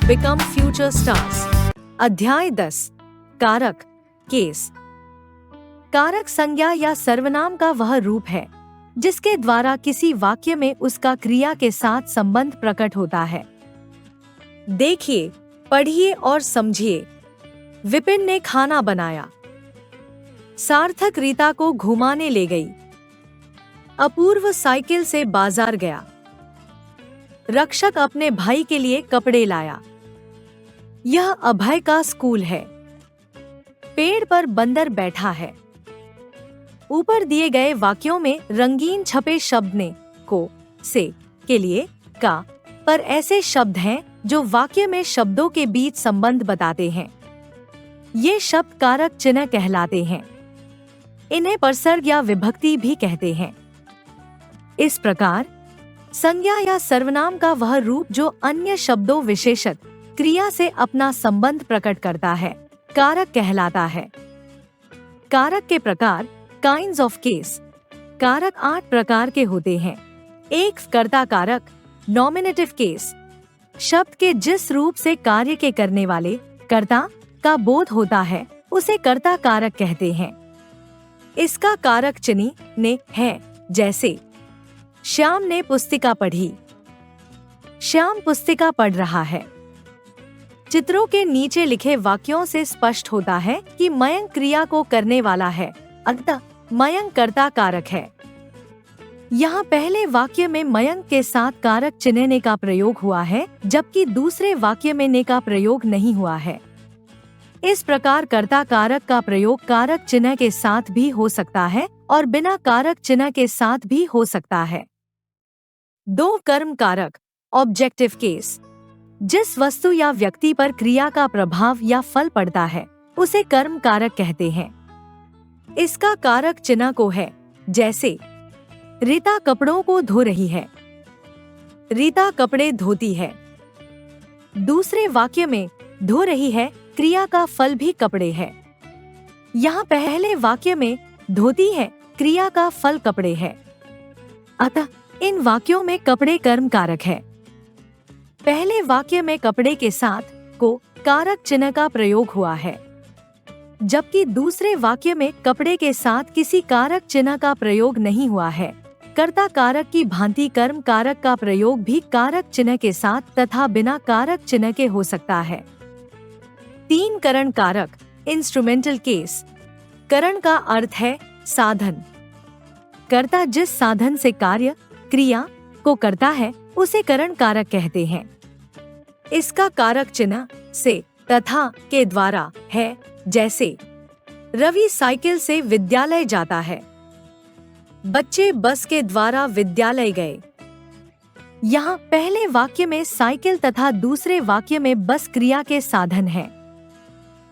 become future stars. अध्याय 10 कारक case. कारक संज्ञा या सर्वनाम का वह रूप है जिसके द्वारा किसी वाक्य में उसका क्रिया के साथ संबंध प्रकट होता है। देखिए, पढ़िए और समझिए। विपिन ने खाना बनाया। सार्थक रीता को घुमाने ले गई। अपूर्व साइकिल से बाजार गया। रक्षक अपने भाई के लिए कपड़े लाया। यह अभय का स्कूल है। पेड़ पर बंदर बैठा है। ऊपर दिए गए वाक्यों में रंगीन छपे शब्द ने, को, से, के लिए, का, पर ऐसे शब्द हैं जो वाक्य में शब्दों के बीच संबंध बताते हैं। ये शब्द कारक चिन्ह कहलाते हैं। इन्हें परसर्ग या विभक्ति भी कहते हैं। इस प्रकार संज्ञा या सर्वनाम का वह रूप जो अन्य शब्दों विशेषक क्रिया से अपना संबंध प्रकट करता है, कारक कहलाता है। कारक के प्रकार काइंड्स ऑफ केस। कारक 8 प्रकार के होते हैं। एक कर्ता कारक, नॉमिनेटिव केस। शब्द के जिस रूप से कार्य के करने वाले कर्ता का बोध होता है उसे कर्ता कारक कहते हैं। इसका कारक चिन्ह ने है, जैसे श्याम ने पुस्तिका पढ़ी। श्याम पुस्तिका पढ़ रहा है। चित्रों के नीचे लिखे वाक्यों से स्पष्ट होता है कि मयंक क्रिया को करने वाला है, अतः मयंक कर्ता कारक है। यहाँ पहले वाक्य में मयंक के साथ कारक चिन्ह ने का प्रयोग हुआ है, जबकि दूसरे वाक्य में ने का प्रयोग नहीं हुआ है। इस प्रकार कर्ता कारक का प्रयोग कारक चिन्ह के साथ भी हो सकता है और बिना कारक चिन्ह के साथ भी हो सकता है। 2 कर्म कारक, ऑब्जेक्टिव केस। जिस वस्तु या व्यक्ति पर क्रिया का प्रभाव या फल पड़ता है उसे कर्म कारक कहते हैं। इसका कारक चिन्ह को है, जैसे रीता कपड़ों को धो रही है। रीता कपड़े धोती है। दूसरे वाक्य में धो रही है क्रिया का फल भी कपड़े है। यहाँ पहले वाक्य में धोती है क्रिया का फल कपड़े है। अतः इन वाक्यों में कपड़े कर्म कारक है। पहले वाक्य में कपड़े के साथ को कारक चिन्ह का प्रयोग हुआ है, जबकि दूसरे वाक्य में कपड़े के साथ किसी कारक चिन्ह का प्रयोग नहीं हुआ है। कर्ता कारक की भांति कर्म कारक का प्रयोग भी कारक चिन्ह के साथ तथा बिना कारक चिन्ह के हो सकता है। 3 करण कारक, इंस्ट्रूमेंटल केस। करण का अर्थ है साधन। कर्ता जिस साधन से कार्य क्रिया को करता है उसे करण कारक कहते हैं। इसका कारक चिन्ह से तथा के द्वारा है, जैसे रवि साइकिल से विद्यालय जाता है। बच्चे बस के द्वारा विद्यालय गए। यहाँ पहले वाक्य में साइकिल तथा दूसरे वाक्य में बस क्रिया के साधन है,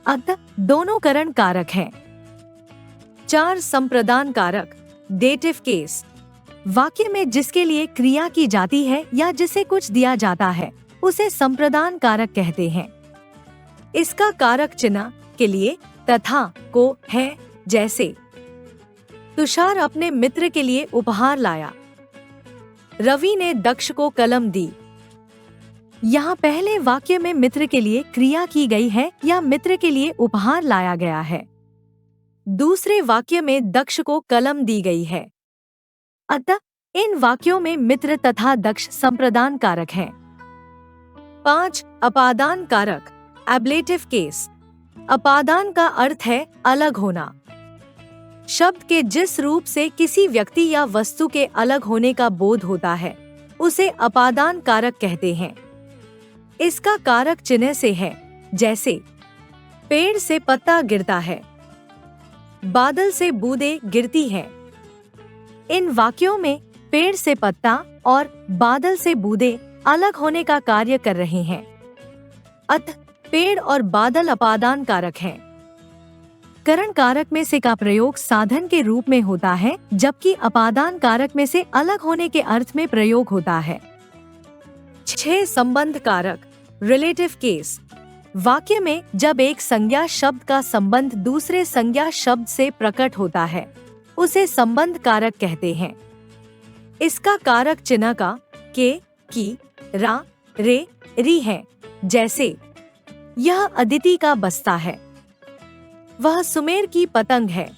अतः दोनों करण कारक हैं। 4 संप्रदान कारक, डेटिव केस। वाक्य में जिसके लिए क्रिया की जाती है या जिसे कुछ दिया जाता है उसे संप्रदान कारक कहते हैं। इसका कारक चिन्ह के लिए तथा को है, जैसे तुषार अपने मित्र के लिए उपहार लाया। रवि ने दक्ष को कलम दी। यहाँ पहले वाक्य में मित्र के लिए क्रिया की गई है या मित्र के लिए उपहार लाया गया है। दूसरे वाक्य में दक्ष को कलम दी गई है, अतः इन वाक्यों में मित्र तथा दक्ष संप्रदान कारक हैं। 5 अपादान कारक, एब्लेटिव केस। अपादान का अर्थ है अलग होना। शब्द के जिस रूप से किसी व्यक्ति या वस्तु के अलग होने का बोध होता है उसे अपादान कारक कहते हैं। इसका कारक चिन्ह से है, जैसे पेड़ से पत्ता गिरता है, बादल से बूंदें गिरती हैं। इन वाक्यों में पेड़ से पत्ता और बादल से बूंदें अलग होने का कार्य कर रहे हैं, अतः पेड़ और बादल अपादान कारक हैं। करण कारक में से का प्रयोग साधन के रूप में होता है, जबकि अपादान कारक में से अलग होने के अर्थ में प्रयोग होता है। 6 संबंध कारक, रिलेटिव केस। वाक्य में जब एक संज्ञा शब्द का संबंध दूसरे संज्ञा शब्द से प्रकट होता है उसे संबंध कारक कहते हैं। इसका कारक चिन्ह का के, की, रा, रे, री है, जैसे यह अदिति का बस्ता है, वह सुमेर की पतंग है।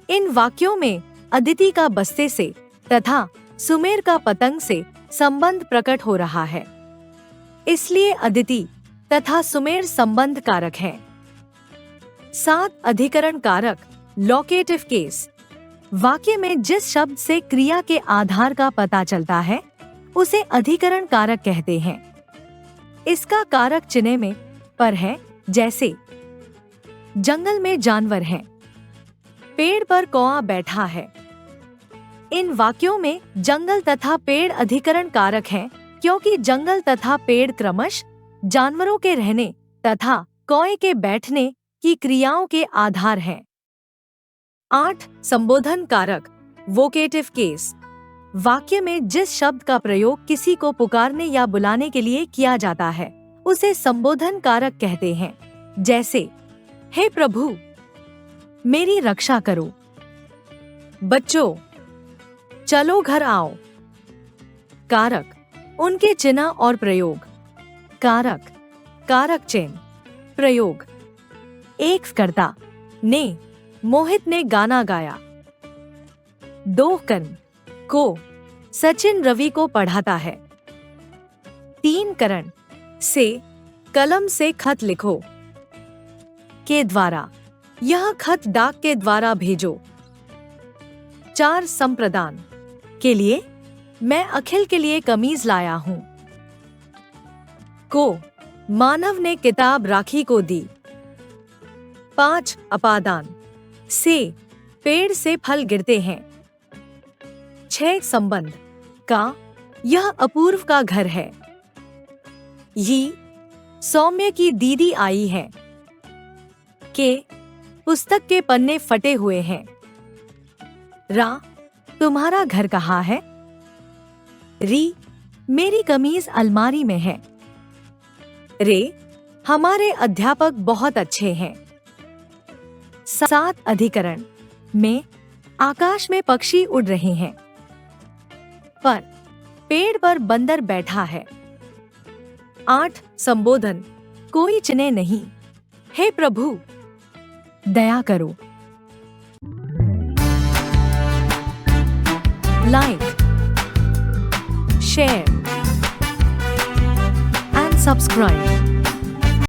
इन वाक्यों में अदिति का बस्ते से तथा सुमेर का पतंग से संबंध प्रकट हो रहा है, इसलिए अदिति तथा सुमेर संबंध कारक हैं। 7 अधिकरण कारक लोकेटिव केस। वाक्य में जिस शब्द से क्रिया के आधार का पता चलता है उसे अधिकरण कारक कहते हैं। इसका कारक चिन्ह में पर है, जैसे जंगल में जानवर हैं, पेड़ पर कौआ बैठा है। इन वाक्यों में जंगल तथा पेड़ अधिकरण कारक हैं, क्योंकि जंगल तथा पेड़ क्रमश जानवरों के रहने तथा कौए के बैठने की क्रियाओं के आधार हैं। 8 संबोधन कारक वोकेटिव केस। वाक्य में जिस शब्द का प्रयोग किसी को पुकारने या बुलाने के लिए किया जाता है उसे संबोधन कारक कहते हैं, जैसे हे प्रभु, मेरी रक्षा करो। बच्चों, चलो घर आओ। कारक, उनके चिन्ह और प्रयोग। कारक, कारक चिन्ह। प्रयोग, एक कर्ता ने, मोहित ने गाना गाया। 2 कर्म को, सचिन रवि को पढ़ाता है। 3 करण से, कलम से खत लिखो। के द्वारा, यह खत डाक के द्वारा भेजो। 4 संप्रदान के लिए, मैं अखिल के लिए कमीज लाया हूं। को, मानव ने किताब राखी को दी। 5 अपादान से, पेड़ से फल गिरते हैं। 6 संबंध का, यह अपूर्व का घर है। ये सौम्य की दीदी आई है। के, पुस्तक के पन्ने फटे हुए हैं। रा, तुम्हारा घर कहाँ है? री, मेरी कमीज अलमारी में है। रे, हमारे अध्यापक बहुत अच्छे हैं। 7 अधिकरण में, आकाश में पक्षी उड़ रहे हैं। पर, पेड़ पर बंदर बैठा है। 8 संबोधन, कोई चिन्ह नहीं। हे प्रभु, दया करो। Like, share and subscribe.